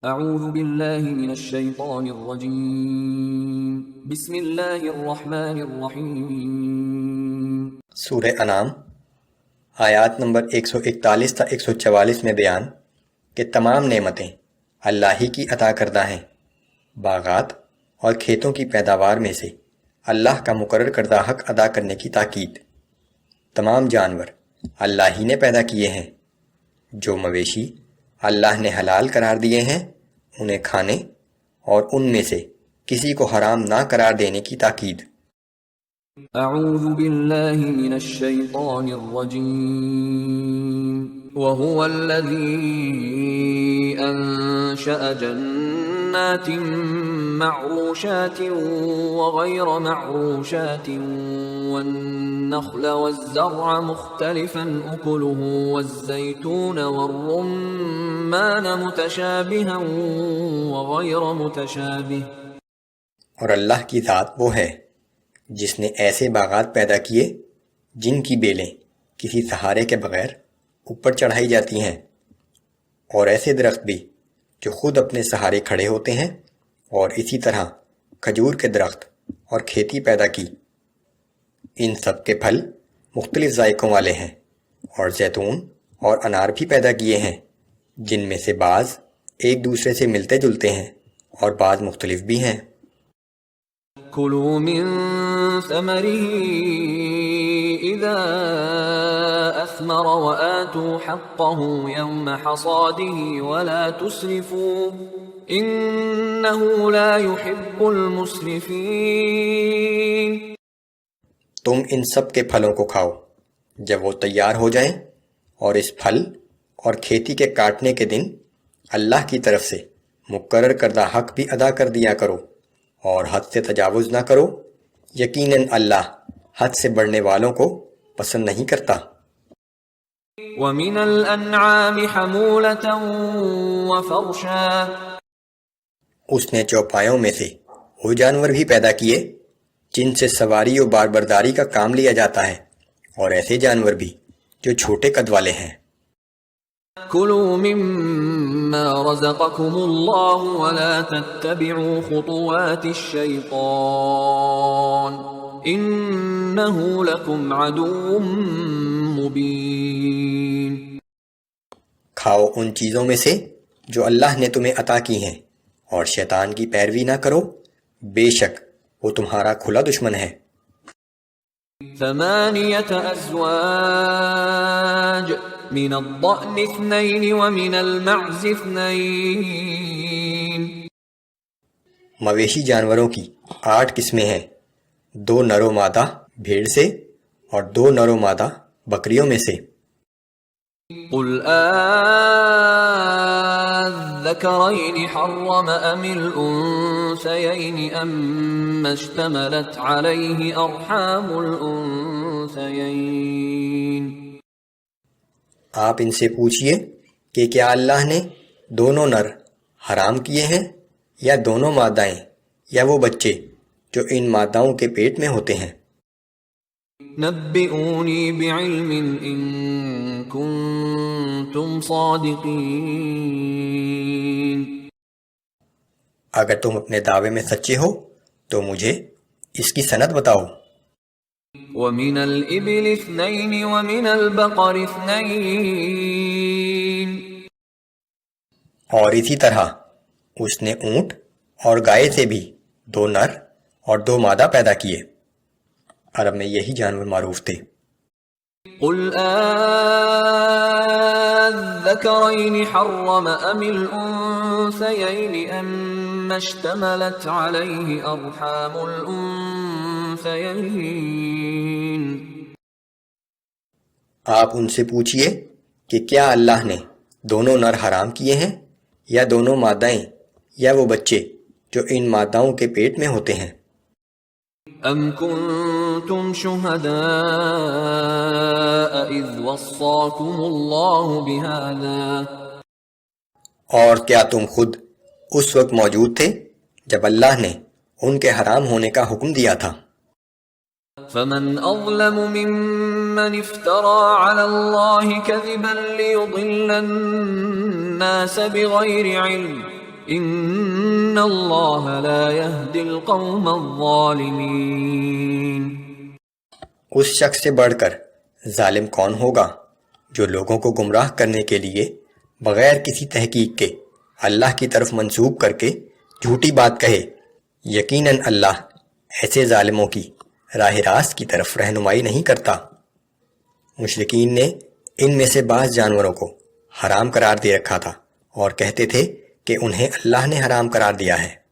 اعوذ باللہ من الشیطان الرجیم بسم اللہ الرحمن الرحیم۔ سورہ انعام آیات نمبر 141 تا 144 میں بیان کہ تمام نعمتیں اللہ ہی کی عطا کردہ ہیں۔ باغات اور کھیتوں کی پیداوار میں سے اللہ کا مقرر کردہ حق ادا کرنے کی تاکید۔ تمام جانور اللہ ہی نے پیدا کیے ہیں۔ جو مویشی اللہ نے حلال قرار دیے ہیں انہیں کھانے اور ان میں سے کسی کو حرام نہ قرار دینے کی تاکید۔ اعوذ باللہ من الشیطان الرجیم وهو الذی انشأ جنات معروشات وغیر معروشات والنخل والزرع مختلفا اکلہ والزیتون والرمان متشابہا وغیر متشابہ۔ اور اللہ کی ذات وہ ہے جس نے ایسے باغات پیدا کیے جن کی بیلیں کسی سہارے کے بغیر اوپر چڑھائی جاتی ہیں، اور ایسے درخت بھی جو خود اپنے سہارے کھڑے ہوتے ہیں، اور اسی طرح کھجور کے درخت اور کھیتی پیدا کی۔ ان سب کے پھل مختلف ذائقوں والے ہیں، اور زیتون اور انار بھی پیدا کیے ہیں جن میں سے بعض ایک دوسرے سے ملتے جلتے ہیں اور بعض مختلف بھی ہیں۔ كلوا من ثمره إذا أثمر وآتوا حقه يوم حصاده ولا تسرفوا إنه لا يحب المسرفين۔ تم ان سب کے پھلوں کو کھاؤ جب وہ تیار ہو جائیں، اور اس پھل اور کھیتی کے کاٹنے کے دن اللہ کی طرف سے مقرر کردہ حق بھی ادا کر دیا کرو، اور حد سے تجاوز نہ کرو، یقیناً اللہ حد سے بڑھنے والوں کو پسند نہیں کرتا۔ وَمِنَ الْأَنْعَامِ حَمُولَةً وَفَرْشًا۔ اس نے چوپایوں میں سے وہ جانور بھی پیدا کیے جن سے سواری و باربرداری کا کام لیا جاتا ہے، اور ایسے جانور بھی جو چھوٹے قد والے ہیں۔ كُلُوا مِمَّا رَزَقَكُمُ اللَّهُ وَلَا تَتَّبِعُوا خُطُوَاتِ الشَّيْطَانِ إِنَّهُ لَكُمْ عَدُوٌّ مُبِينٌ۔ کھاؤ ان چیزوں میں سے جو اللہ نے تمہیں عطا کی ہیں، اور شیطان کی پیروی نہ کرو، بے شک وہ تمہارا کھلا دشمن ہے۔ ثمانية أزواج من الضأن اثنين ومن المعز اثنين۔ مویشی جانوروں کی 8 قسمیں ہیں، 2 نر و مادہ بھیڑ سے اور 2 نر و مادہ بکریوں میں سے۔ قل آذكرين حرم أم الأنثيين أم اشتملت عليه أرحام الأنثيين۔ آپ ان سے پوچھئے کہ کیا اللہ نے دونوں نر حرام کیے ہیں یا دونوں مادائیں یا وہ بچے جو ان ماداؤں کے پیٹ میں ہوتے ہیں۔ نبئونی بعلم ان کنتم صادقین۔ اگر تم اپنے دعوے میں سچے ہو تو مجھے اس کی سند بتاؤ۔ ومن الابل اثنین ومن البقر اثنین۔ اور اسی طرح اس نے اونٹ اور گائے سے بھی 2 نر اور 2 مادہ پیدا کیے۔ عرب میں یہی جانور معروف تھے۔ قل آذکرین حرم ام الانثیین ام اشتملت علیہ ارحام الانثیین۔ آپ ان سے پوچھئے کہ کیا اللہ نے دونوں نر حرام کیے ہیں یا دونوں مادائیں یا وہ بچے جو ان ماداؤں کے پیٹ میں ہوتے ہیں۔ ام کنتم شہداء اذ وصاکم اللہ بہذا۔ اور کیا تم خود اس وقت موجود تھے جب اللہ نے ان کے حرام ہونے کا حکم دیا تھا۔ فمن اظلم ممن افترى على الله كذبا ليضل الناس بغير علم ان اللہ لا يهدی القوم الظالمین۔ اس شخص سے بڑھ کر ظالم کون ہوگا جو لوگوں کو گمراہ کرنے کے لیے بغیر کسی تحقیق کے اللہ کی طرف منسوب کر کے جھوٹی بات کہے۔ یقیناً اللہ ایسے ظالموں کی راہ راست کی طرف رہنمائی نہیں کرتا۔ مشرکین نے ان میں سے بعض جانوروں کو حرام قرار دے رکھا تھا اور کہتے تھے کہ انہیں اللہ نے حرام قرار دیا ہے۔